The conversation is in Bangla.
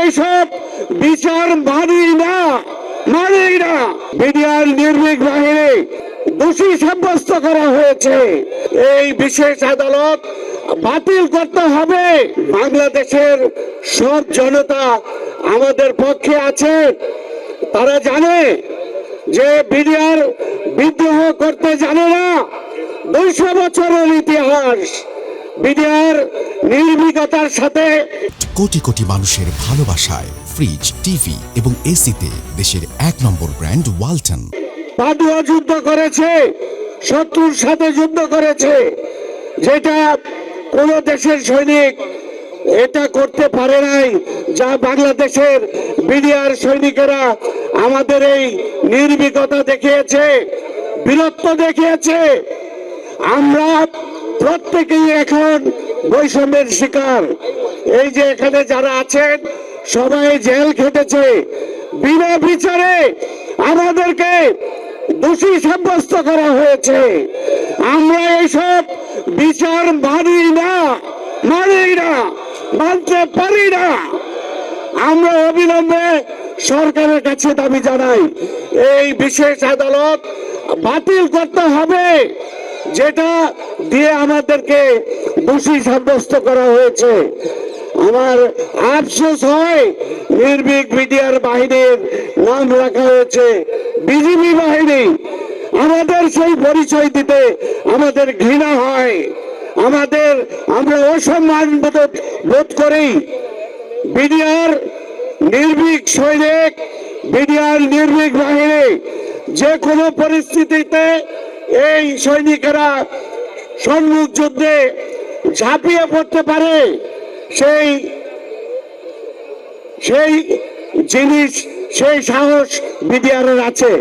এইসব বিচার মানি না। বিডিআর নির্ভীক বাহিনী দোষী সাব্যস্ত করা হয়েছে। এই বিশেষ আদালত বাতিল করতে হবে। বাংলাদেশের সব জনতা আমাদের পক্ষে আছে। তারা জানে যে বিডিআর বিদ্রোহ করতে জানে না। 200 বছরের ইতিহাস। বিডিআর নির্ভীকতার সাথে কোটি কোটি মানুষের ভালোবাসায় ফ্রিজ, টিভি এবং এসিতে দেশের 1 নম্বর ব্র্যান্ড ওয়ালটন। পাডুয়া যুদ্ধ করেছে, শত্রুর সাথে যুদ্ধ করেছে, যেটা কোন দেশের সৈনিক এটা করতে পারে নাই। যা বাংলাদেশের বিডিআর সৈনিকেরা আমাদের এই নির্ভীকতা দেখিয়েছে, বীরত্ব দেখিয়েছে। আমরা প্রত্যেকেই এখন বৈষম্যের শিকার। এই যে এখানে যারা আছেন সবাই জেল খেটেছে বিনা বিচারে। আমাদেরকে দোষী সাব্যস্ত করা হয়েছে। আমরা এইসব বিচার মানি না, মানতে পারি না। আমরা অবিলম্বে সরকারের কাছে দাবি জানাই, এই বিশেষ আদালত বাতিল করতে হবে, যেটা দিয়ে আমাদেরকে দোষী সাব্যস্ত করা হয়েছে। আমার আফসোস হয় নির্ভীক বিডিআর বাহিনীর নাম রাখা হয়েছে বিজিবি বাহিনী। আমাদের সেই পরিচয় দিতে আমাদের ঘৃণা হয়, আমরা অসম্মান বোধ করি। বিডিআর নির্ভীক সৈনিক, বিডিআর নির্ভীক বাহিনী যে কোনো পরিস্থিতিতে এই সৈনিকেরা সম্মুখ যুদ্ধে ঝাঁপিয়ে পড়তে পারে, সেই জিনিস, সেই সাহস বিডিআরের আছে।